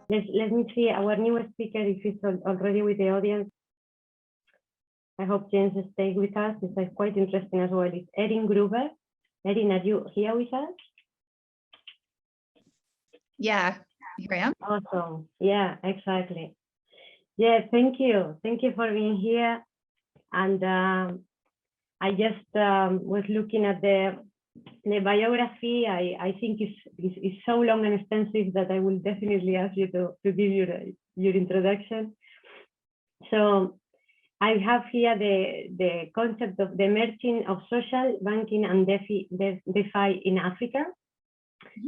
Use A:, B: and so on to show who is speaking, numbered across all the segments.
A: Let me see our new speaker if he's already with the audience. I hope James stays with us. This is quite interesting as well. It's Erin Grover. Erin, are you here with us?
B: Yeah, here I am.
A: Awesome. Yeah, exactly. Yeah, thank you. Thank you for being here. And I just was looking at the biography. I think it's so long and extensive that I will definitely ask you to give your introduction. So I have here the concept of the merging of social banking and DeFi in Africa.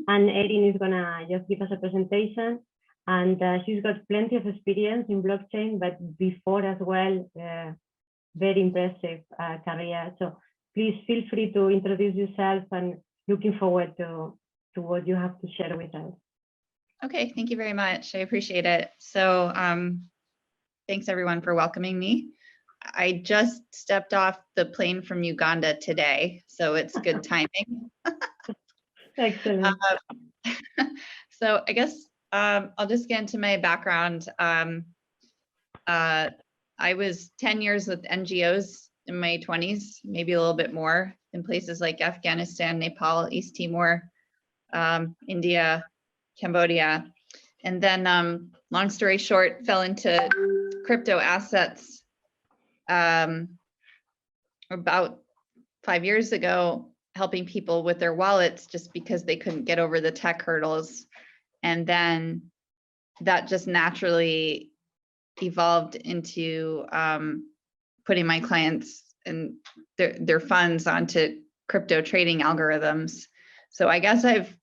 A: And Erin is gonna just give us a presentation, and she's got plenty of experience in blockchain, but before as well, very impressive career. So please feel free to introduce yourself, and looking forward to what you have to share with us.
B: Okay, thank you very much. I appreciate it. So thanks everyone for welcoming me. I just stepped off the plane from Uganda today, so it's good timing.
A: Excellent.
B: So I guess I'll just get into my background. I was 10 years with NGOs in my 20s, maybe a little bit more, in places like Afghanistan, Nepal, East Timor, India, Cambodia. And then, long story short, fell into crypto assets about 5 years ago, helping people with their wallets just because they couldn't get over the tech hurdles. And then that just naturally evolved into putting my clients and their funds onto crypto trading algorithms. So I guess I've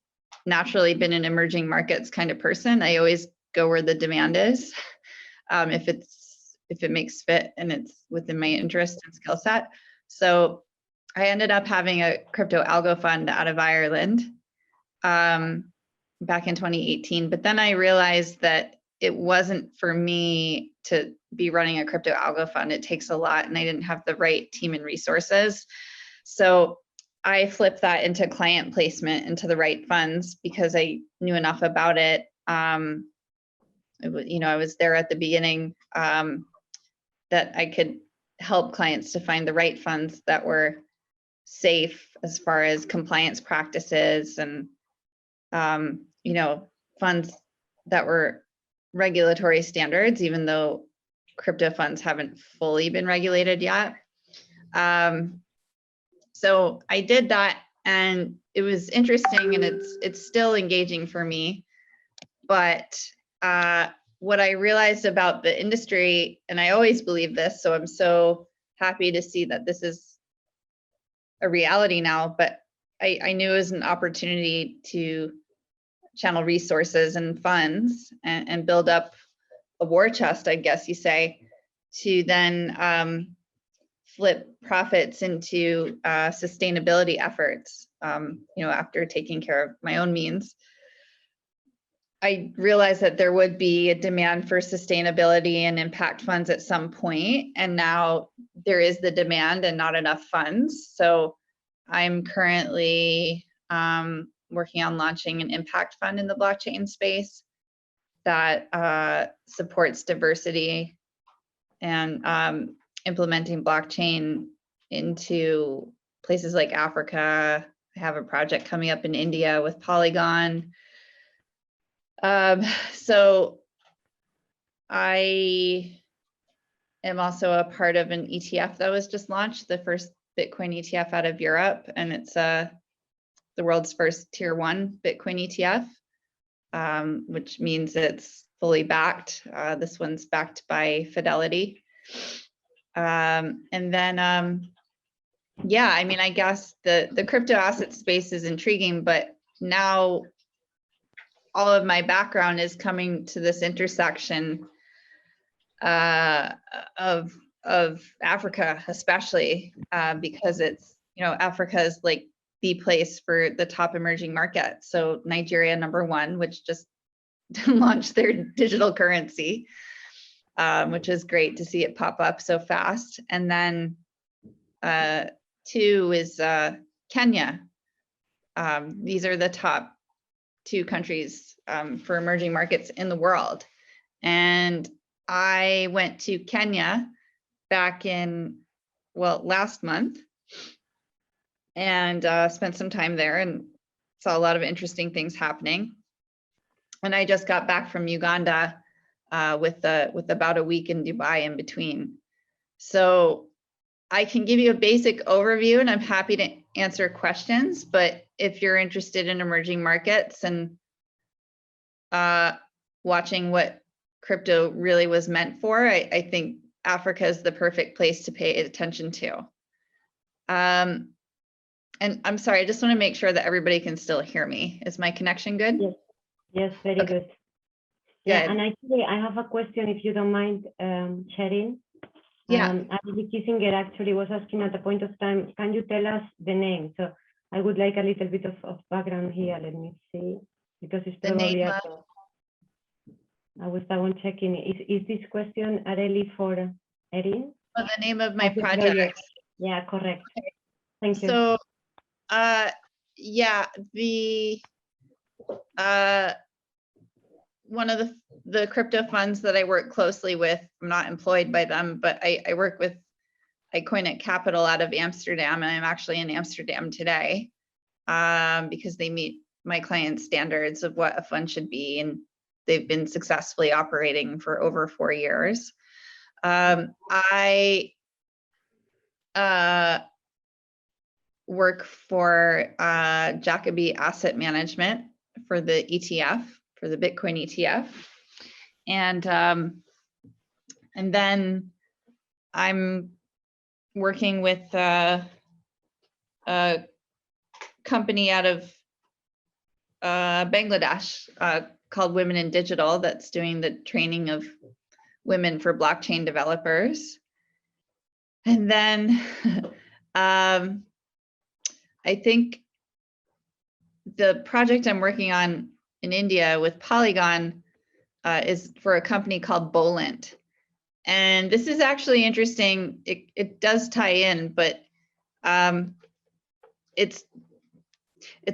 B: naturally been an emerging markets kind of person. I always go where the demand is, if it makes fit and it's within my interest and skill set. So I ended up having a crypto algo fund out of Ireland back in 2018. But then I realized that it wasn't for me to be running a crypto algo fund. It takes a lot, and I didn't have the right team and resources. So I flipped that into client placement into the right funds because I knew enough about it. I was there at the beginning, that I could help clients to find the right funds that were safe as far as compliance practices and, funds that were regulatory standards, even though crypto funds haven't fully been regulated yet. So I did that, and it was interesting, and it's still engaging for me. But what I realized about the industry, and I always believe this, so I'm so happy to see that this is a reality now, but I knew it was an opportunity to channel resources and funds and build up a war chest, I guess you say, to then flip profits into sustainability efforts. After taking care of my own means, I realized that there would be a demand for sustainability and impact funds at some point, and now there is the demand and not enough funds. So I'm currently working on launching an impact fund in the blockchain space that supports diversity and implementing blockchain into places like Africa. I have a project coming up in India with Polygon. So I am also a part of an ETF that was just launched, the first Bitcoin ETF out of Europe, and it's the world's first tier 1 Bitcoin ETF, which means it's fully backed. This one's backed by Fidelity. And then, yeah, I mean, I guess the crypto asset space is intriguing, but now all of my background is coming to this intersection of Africa, especially because it's, Africa is like the place for the top emerging markets. So Nigeria, #1, which just launched their digital currency, which is great to see it pop up so fast. And then 2 is Kenya. These are the top two countries for emerging markets in the world. And I went to Kenya back in, well, last month, and spent some time there and saw a lot of interesting things happening. And I just got back from Uganda with about a week in Dubai in between. So I can give you a basic overview, and I'm happy to answer questions. But if you're interested in emerging markets and watching what crypto really was meant for, I think Africa is the perfect place to pay attention to. And I'm sorry, I just want to make sure that everybody can still hear me. Is my connection good?
A: Yes, yes, very
B: Okay.
A: good. Yeah,
B: Good.
A: and actually, I have a question if you don't mind sharing.
B: Yeah.
A: Abby Kissinger actually was asking at a point of time, can you tell us the name? So I would like a little bit of background here. Let me see, because it's
B: The
A: probably
B: name
A: a, I was double checking. Is this question really for Erin?
B: of the name of my
A: Of the
B: project.
A: Yeah, correct. Thank you.
B: So, yeah, the one of the crypto funds that I work closely with, I'm not employed by them, but I work with, I coin it Capital out of Amsterdam, and I'm actually in Amsterdam today because they meet my clients' standards of what a fund should be, and they've been successfully operating for over 4 years. I work for Jacobi Asset Management for the ETF, for the Bitcoin ETF. And then I'm working with a company out of Bangladesh called Women in Digital that's doing the training of women for blockchain developers. And then I think the project I'm working on in India with Polygon is for a company called Bolent. And this is actually interesting. It does tie in, but it's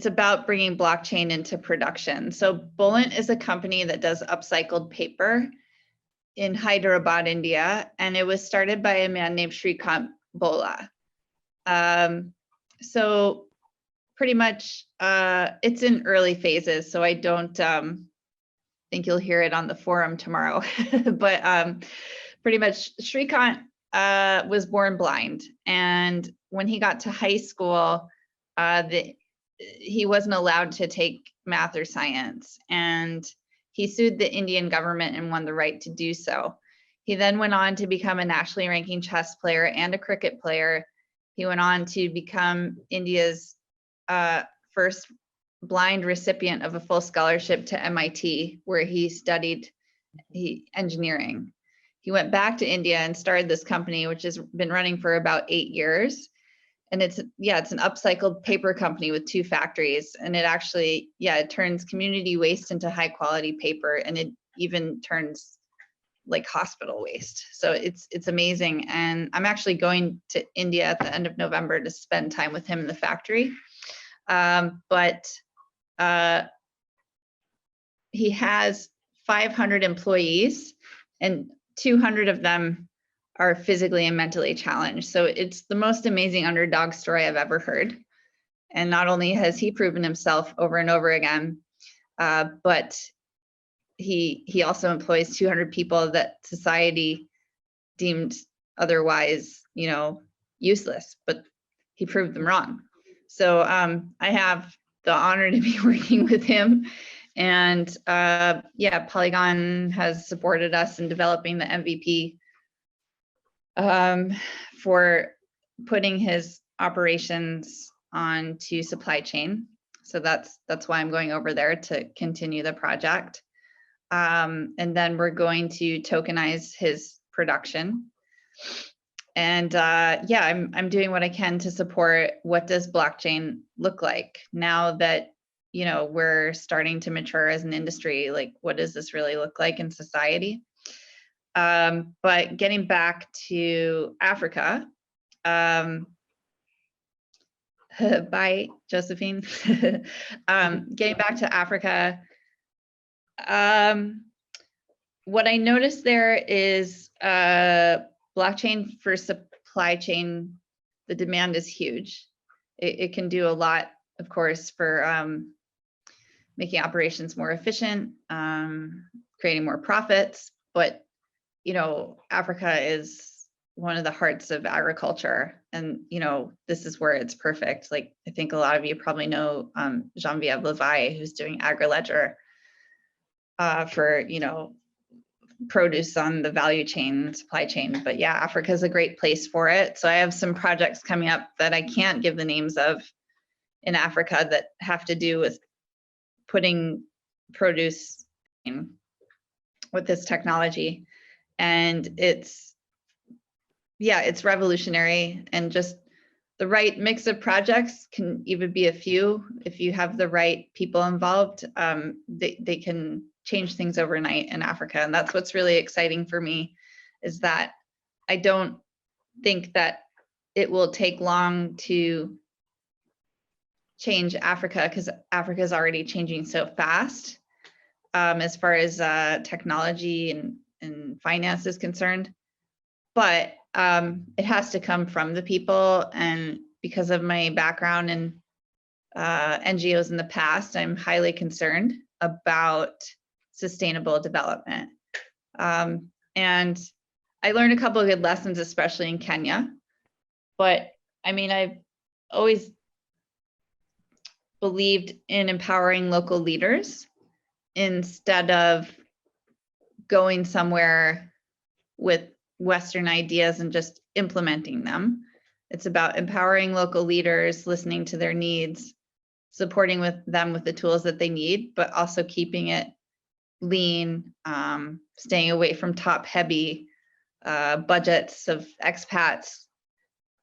B: about bringing blockchain into production. So Bolent is a company that does upcycled paper in Hyderabad, India, and it was started by a man named Shrikant Bola. So pretty much it's in early phases, so I don't think you'll hear it on the forum tomorrow. But pretty much Shrikant was born blind, and when he got to high school, he wasn't allowed to take math or science, and he sued the Indian government and won the right to do so. He then went on to become a nationally ranking chess player and a cricket player. He went on to become India's first blind recipient of a full scholarship to MIT, where he studied engineering. He went back to India and started this company, which has been running for about 8 years. And it's an upcycled paper company with 2 factories. And it actually, it turns community waste into high quality paper. And it even turns like hospital waste. So it's amazing. And I'm actually going to India at the end of November to spend time with him in the factory. But he has 500 employees, and 200 of them are physically and mentally challenged. So it's the most amazing underdog story I've ever heard. And not only has he proven himself over and over again, but he also employs 200 people that society deemed otherwise, useless, but he proved them wrong. So I have the honor to be working with him. And Polygon has supported us in developing the MVP for putting his operations onto supply chain. So that's why I'm going over there to continue the project. And then we're going to tokenize his production. And I'm doing what I can to support what does blockchain look like now that we're starting to mature as an industry. Like, what does this really look like in society? But getting back to Africa, Bye, Josephine. Getting back to Africa, what I noticed there is blockchain for supply chain, the demand is huge. It can do a lot, of course, for making operations more efficient, creating more profits. But, you know, Africa is one of the hearts of agriculture. And, you know, this is where it's perfect. Like, I think a lot of you probably know Geneviève Levi, who's doing aggregator for, you know, produce on the value chain, supply chain. But yeah, Africa is a great place for it. So I have some projects coming up that I can't give the names of in Africa that have to do with putting produce in with this technology. And it's, yeah, it's revolutionary, and just the right mix of projects can even be a few. If you have the right people involved, they can change things overnight in Africa. And that's what's really exciting for me, is that I don't think that it will take long to change Africa, because Africa is already changing so fast as far as technology and finance is concerned. But it has to come from the people. And because of my background in NGOs in the past, I'm highly concerned about sustainable development. And I learned a couple of good lessons, especially in Kenya. But I mean, I've always believed in empowering local leaders instead of going somewhere with Western ideas and just implementing them. It's about empowering local leaders, listening to their needs, supporting them with the tools that they need, but also keeping it lean, staying away from top-heavy budgets of expats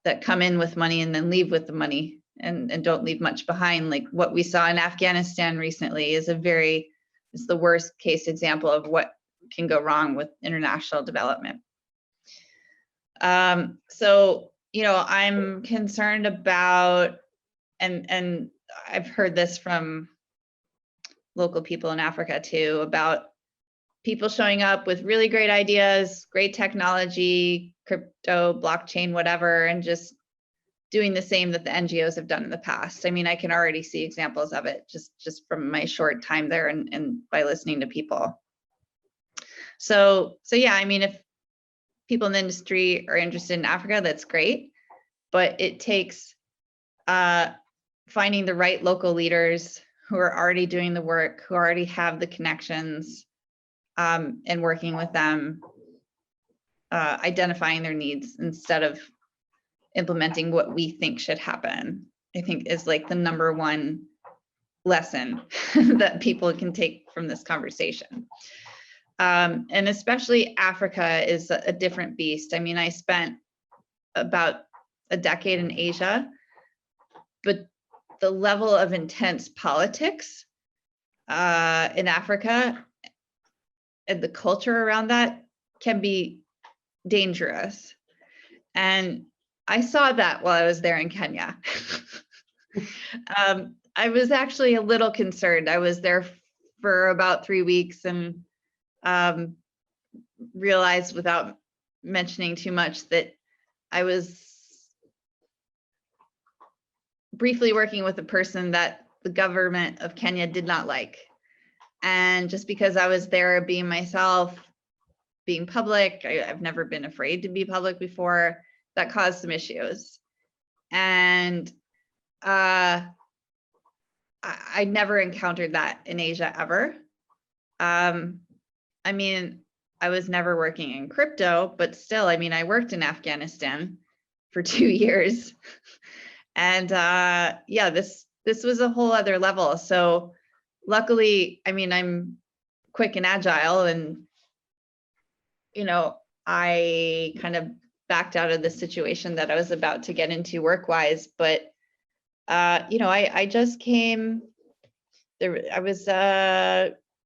B: that come in with money and then leave with the money and don't leave much behind. Like what we saw in Afghanistan recently is the worst case example of what can go wrong with international development. So, you know, I'm concerned about, and I've heard this from local people in Africa too, about people showing up with really great ideas, great technology, crypto, blockchain, whatever, and just doing the same that the NGOs have done in the past. I mean, I can already see examples of it just from my short time there and by listening to people. So yeah, I mean, if people in the industry are interested in Africa, that's great, but it takes finding the right local leaders who are already doing the work, who already have the connections, and working with them, identifying their needs instead of implementing what we think should happen, I think is like the #1 lesson that people can take from this conversation. And especially Africa is a different beast. I mean, I spent about a decade in Asia, but the level of intense politics in Africa and the culture around that can be dangerous. And I saw that while I was there in Kenya. I was actually a little concerned. I was there for about 3 weeks and realized, without mentioning too much, that I was briefly working with a person that the government of Kenya did not like. And just because I was there being myself, being public, I've never been afraid to be public before, that caused some issues. And I never encountered that in Asia ever. I mean, I was never working in crypto, but still, I mean, I worked in Afghanistan for 2 years. And yeah, this was a whole other level. So luckily, I mean, I'm quick and agile, and, you know, I kind of backed out of the situation that I was about to get into work-wise. But, you know, I just came there. I was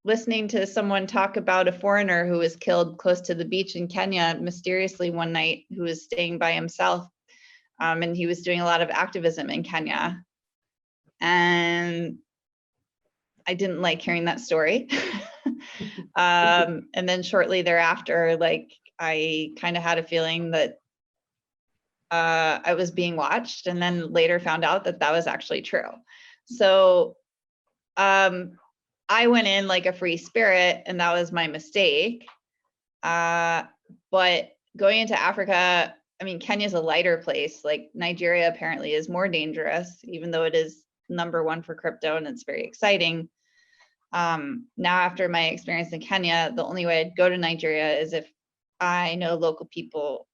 B: listening to someone talk about a foreigner who was killed close to the beach in Kenya mysteriously one night, who was staying by himself. and he was doing a lot of activism in Kenya. And I didn't like hearing that story. And then shortly thereafter, like, I kind of had a feeling that I was being watched, and then later found out that that was actually true. So I went in like a free spirit, and that was my mistake. But going into Africa, I mean, Kenya's a lighter place. Like, Nigeria apparently is more dangerous, even though it is #1 for crypto and it's very exciting. Now, after my experience in Kenya, the only way I'd go to Nigeria is if I know local people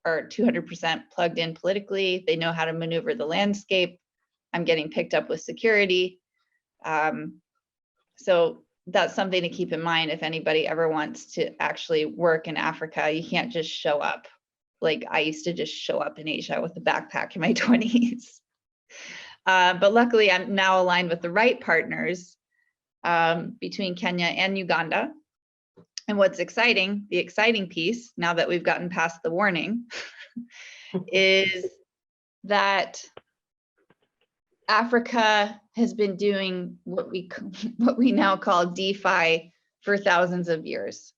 B: are 200% plugged in politically. They know how to maneuver the landscape. I'm getting picked up with security. So that's something to keep in mind if anybody ever wants to actually work in Africa. You can't just show up. Like, I used to just show up in Asia with a backpack in my 20s. But luckily, I'm now aligned with the right partners between Kenya and Uganda. And what's exciting, the exciting piece, now that we've gotten past the warning, is that Africa has been doing what we now call DeFi for thousands of years.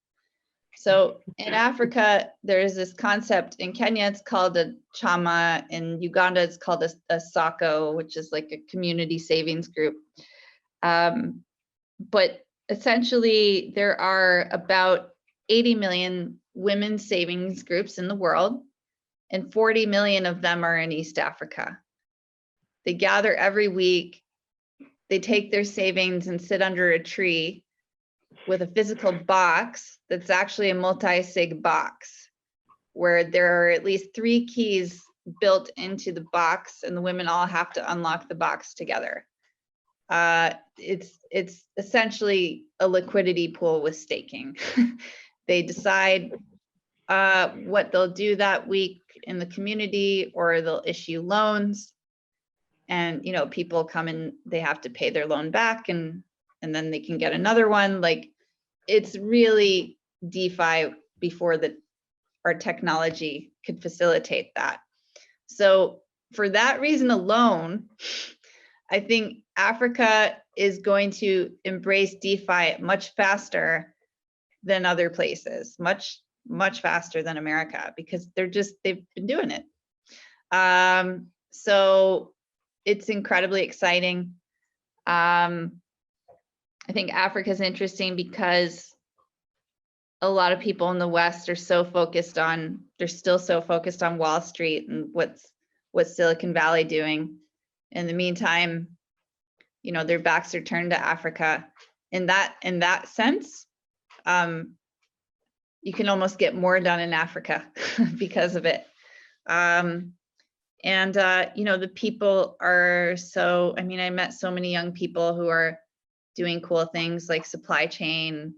B: So in Africa, there is this concept. In Kenya, it's called a chama. In Uganda, it's called a sacco, which is like a community savings group. But essentially, there are about 80 million women's savings groups in the world, and 40 million of them are in East Africa. They gather every week. They take their savings and sit under a tree with a physical box that's actually a multi-sig box, where there are at least 3 keys built into the box, and the women all have to unlock the box together. It's essentially a liquidity pool with staking. They decide what they'll do that week in the community, or they'll issue loans, and people come and they have to pay their loan back, and then they can get another one. Like, it's really DeFi before our technology could facilitate that. So for that reason alone, I think Africa is going to embrace DeFi much faster than other places, much faster than America, because they've been doing it. So it's incredibly exciting. I think Africa is interesting because a lot of people in the West are still so focused on Wall Street and what's Silicon Valley doing. In the meantime, their backs are turned to Africa. In that sense, you can almost get more done in Africa because of it. The people are so, I met so many young people who are doing cool things like supply chain.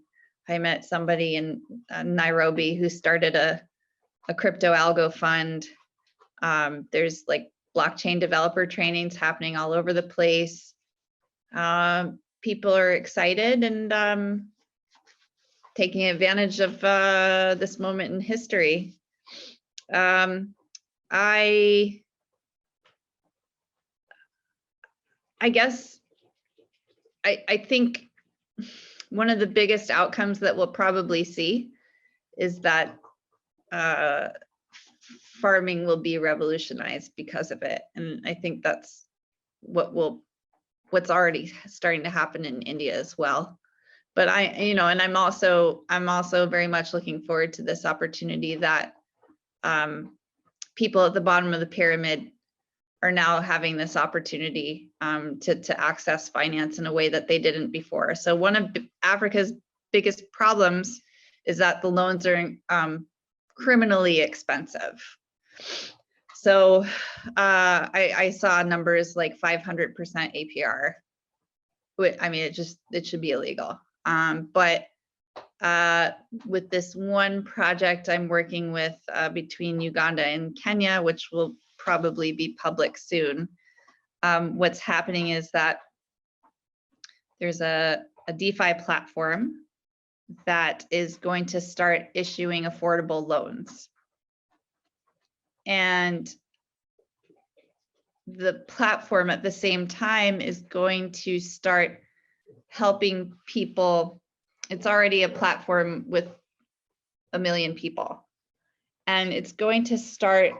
B: I met somebody in Nairobi who started a crypto algo fund. There's like blockchain developer trainings happening all over the place. People are excited and taking advantage of this moment in history. I guess I think one of the biggest outcomes that we'll probably see is that farming will be revolutionized because of it. And I think that's what's already starting to happen in India as well. But I'm also very much looking forward to this opportunity that people at the bottom of the pyramid are now having this opportunity to access finance in a way that they didn't before. So one of Africa's biggest problems is that the loans are criminally expensive. So I saw numbers like 500% APR. It should be illegal. But with this one project I'm working with between Uganda and Kenya, which will probably be public soon, what's happening is that there's a DeFi platform that is going to start issuing affordable loans. And the platform at the same time is going to start helping people. It's already a platform with 1 million people, and it's going to start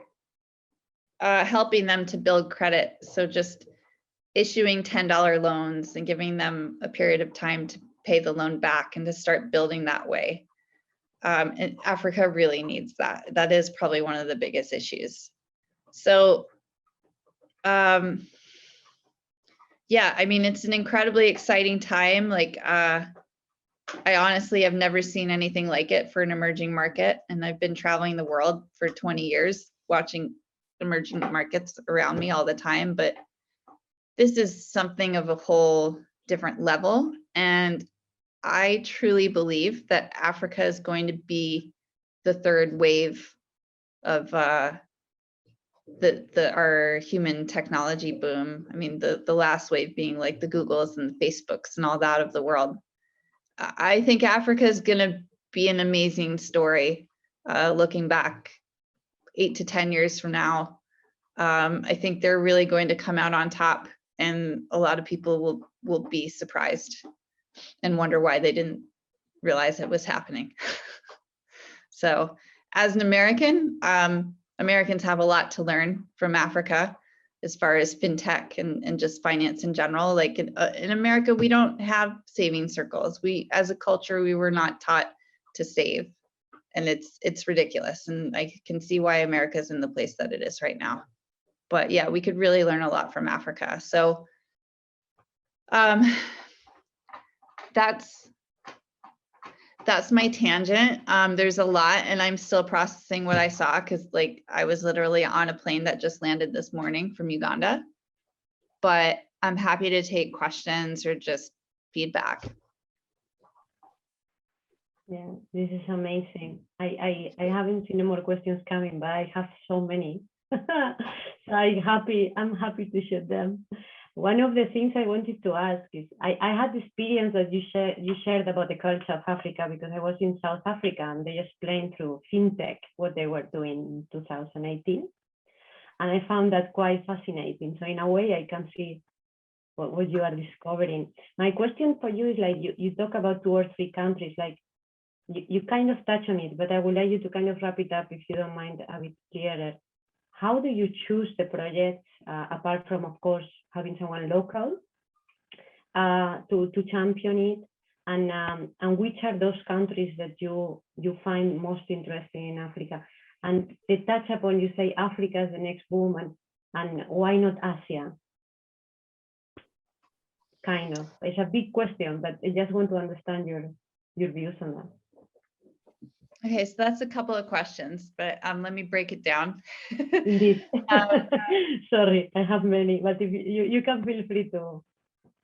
B: helping them to build credit. So just issuing $10 loans and giving them a period of time to pay the loan back and to start building that way. And Africa really needs that. That is probably one of the biggest issues. So yeah, I mean, it's an incredibly exciting time. Like, I honestly have never seen anything like it for an emerging market. And I've been traveling the world for 20 years, watching emerging markets around me all the time. But this is something of a whole different level. And I truly believe that Africa is going to be the third wave of our human technology boom. I mean, the last wave being like the Googles and the Facebooks and all that of the world. I think Africa is going to be an amazing story looking back 8 to 10 years from now. I think they're really going to come out on top, and a lot of people will be surprised and wonder why they didn't realize it was happening. So as an American, Americans have a lot to learn from Africa as far as fintech and just finance in general. Like in America, we don't have saving circles. We, as a culture, we were not taught to save, and it's ridiculous. And I can see why America is in the place that it is right now. But yeah, we could really learn a lot from Africa. So that's my tangent. There's a lot, and I'm still processing what I saw, because like I was literally on a plane that just landed this morning from Uganda. But I'm happy to take questions or just feedback.
A: Yeah, this is amazing. I haven't seen any more questions coming, but I have so many. So I'm happy to share them. One of the things I wanted to ask is, I had the experience that you shared about the culture of Africa, because I was in South Africa and they explained through fintech what they were doing in 2018. And I found that quite fascinating. So in a way, I can see what you are discovering. My question for you is, like, you talk about 2 or 3 countries, like you kind of touch on it, but I would like you to kind of wrap it up, if you don't mind, a bit clearer. How do you choose the projects, apart from, of course, having someone local to champion it? And which are those countries that you find most interesting in Africa? And to touch upon, you say Africa is the next boom, and why not Asia? Kind of. It's a big question, but I just want to understand your views on that.
B: Okay, so that's a couple of questions, but let me break it down.
A: Indeed. Sorry, I have many, but if you can feel free to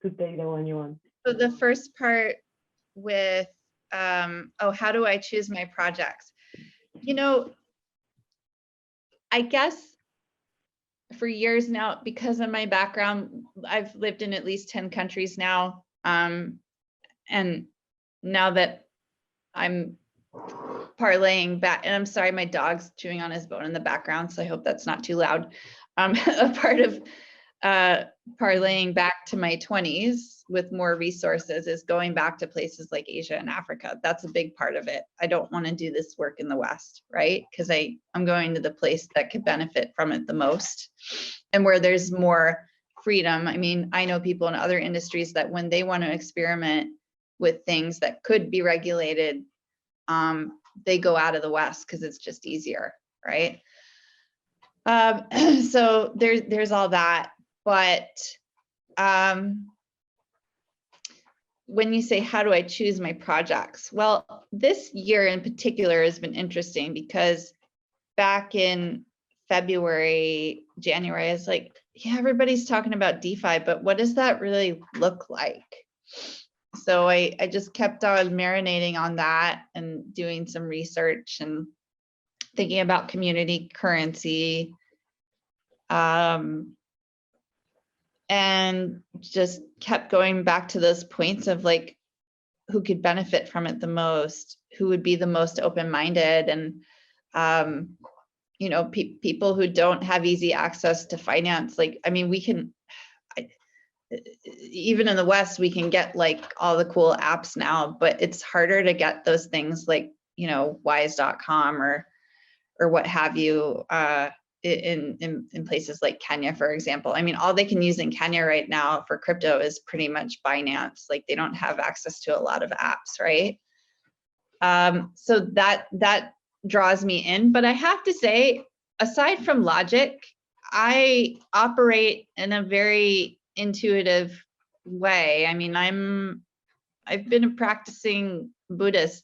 A: take the one you want.
B: So the first part with, how do I choose my projects? You know, I guess for years now, because of my background, I've lived in at least 10 countries now. And now that I'm parlaying back, and I'm sorry, my dog's chewing on his bone in the background, so I hope that's not too loud. A part of parlaying back to my 20s with more resources is going back to places like Asia and Africa. That's a big part of it. I don't want to do this work in the West, right? Because I'm going to the place that could benefit from it the most, and where there's more freedom. I mean, I know people in other industries that when they want to experiment with things that could be regulated, they go out of the West because it's just easier, right? So there's all that. But when you say, how do I choose my projects? Well, this year in particular has been interesting, because back in February, January, I was like, yeah, everybody's talking about DeFi, but what does that really look like? So I just kept on marinating on that and doing some research and thinking about community currency, and just kept going back to those points of like, who could benefit from it the most, who would be the most open-minded. And you know, people who don't have easy access to finance. Like, I mean, even in the West, we can get like all the cool apps now, but it's harder to get those things like, you know, wise.com or what have you, in places like Kenya, for example. I mean, all they can use in Kenya right now for crypto is pretty much Binance. Like, they don't have access to a lot of apps, right? So that draws me in. But I have to say, aside from logic, I operate in a very intuitive way. I mean, I've been a practicing Buddhist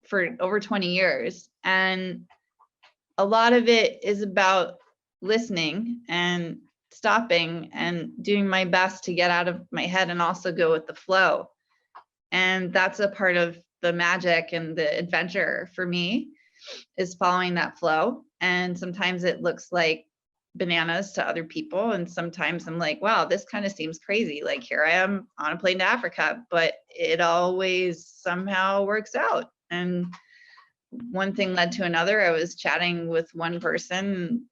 B: for over 20 years, and a lot of it is about listening and stopping and doing my best to get out of my head and also go with the flow. And that's a part of the magic and the adventure for me, is following that flow. And sometimes it looks like bananas to other people, and sometimes I'm like, wow, this kind of seems crazy. Like, here I am on a plane to Africa, but it always somehow works out. And one thing led to another. I was chatting with one person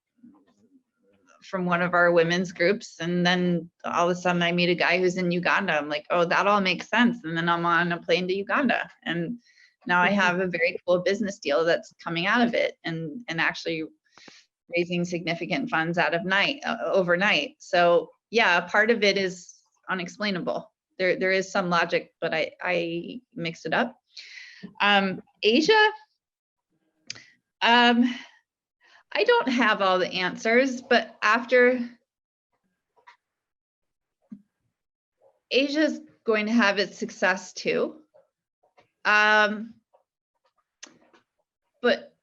B: from one of our women's groups, and then all of a sudden I meet a guy who's in Uganda. I'm like, oh, that all makes sense. And then I'm on a plane to Uganda, and now I have a very cool business deal that's coming out of it, and actually raising significant funds out of overnight. So yeah, part of it is unexplainable. There is some logic, but I mix it up. Asia, I don't have all the answers, but Asia's going to have its success too. But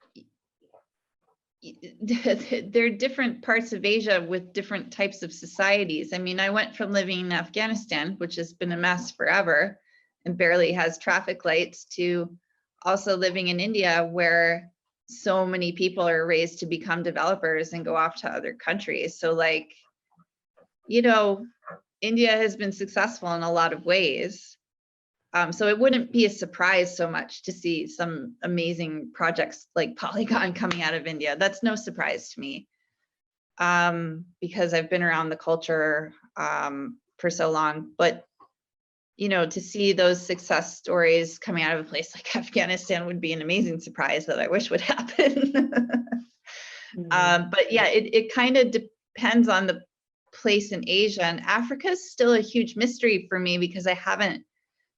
B: there are different parts of Asia with different types of societies. I mean, I went from living in Afghanistan, which has been a mess forever and barely has traffic lights, to also living in India, where so many people are raised to become developers and go off to other countries. So like, you know, India has been successful in a lot of ways. So it wouldn't be a surprise so much to see some amazing projects like Polygon coming out of India. That's no surprise to me, because I've been around the culture for so long. But, you know, to see those success stories coming out of a place like Afghanistan would be an amazing surprise that I wish would happen. But yeah, it kind of depends on the place in Asia. And Africa is still a huge mystery for me because I haven't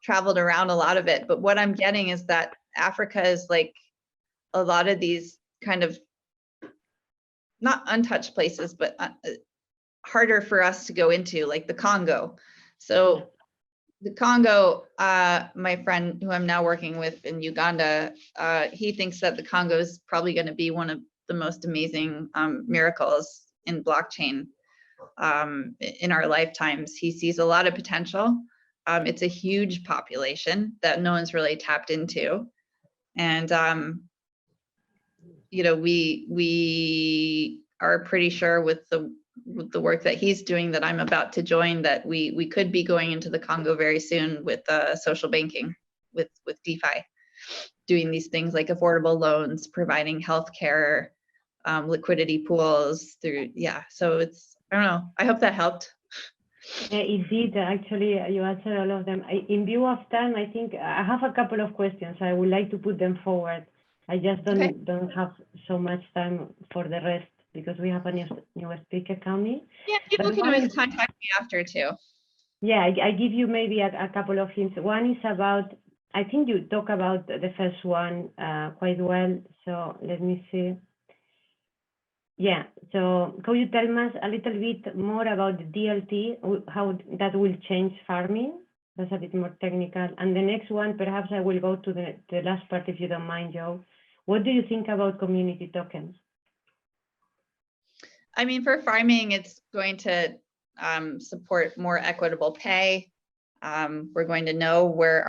B: traveled around a lot of it. But what I'm getting is that Africa is like a lot of these kind of not untouched places, but harder for us to go into, like the Congo. So the Congo, my friend who I'm now working with in Uganda, he thinks that the Congo is probably going to be one of the most amazing miracles in blockchain in our lifetimes. He sees a lot of potential. It's a huge population that no one's really tapped into. And, you know, we are pretty sure with the work that he's doing that I'm about to join, that we could be going into the Congo very soon with social banking, with DeFi, doing these things like affordable loans, providing healthcare, liquidity pools through, yeah. So it's, I don't know, I hope that helped.
A: Yeah, it did. Actually, you answered all of them. In view of time, I think I have a couple of questions. I would like to put them forward. I just don't have so much time for the rest because we have a new speaker coming.
B: Yeah, people can always contact me after too.
A: Yeah, I give you maybe a couple of hints. One is about, I think you talk about the first one quite well. So let me see. Yeah, so could you tell us a little bit more about the DLT, how that will change farming? That's a bit more technical. And the next one, perhaps I will go to the last part if you don't mind, Joe. What do you think about community tokens?
B: I mean, for farming, it's going to support more equitable pay. We're going to know where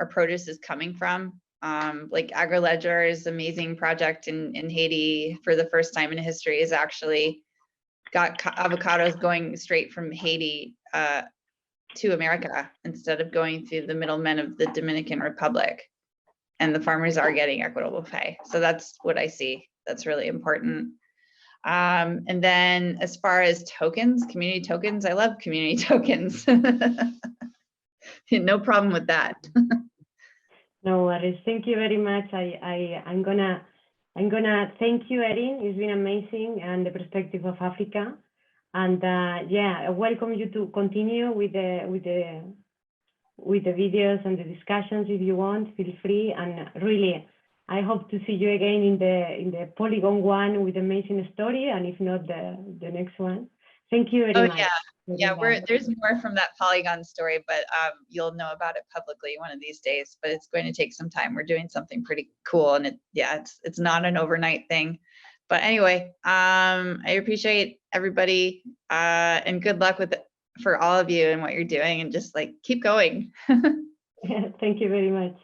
B: our produce is coming from. Like AgriLedger is an amazing project in Haiti. For the first time in history, has actually got avocados going straight from Haiti to America instead of going through the middlemen of the Dominican Republic. And the farmers are getting equitable pay. So that's what I see. that's really important. And then as far as tokens, community tokens, I love community tokens. No problem with that.
A: No worries. Thank you very much. I'm gonna thank you, Erin. It's been amazing, and the perspective of Africa. And yeah, I welcome you to continue with the videos and the discussions if you want. Feel free. And really, I hope to see you again in the Polygon one with amazing story, and if not, the next one. Thank you very much.
B: Yeah, there's more from that Polygon story, but you'll know about it publicly one of these days, but it's going to take some time. We're doing something pretty cool, and it's not an overnight thing. But anyway, I appreciate everybody, and good luck for all of you and what you're doing, and just like keep going.
A: Thank you very much.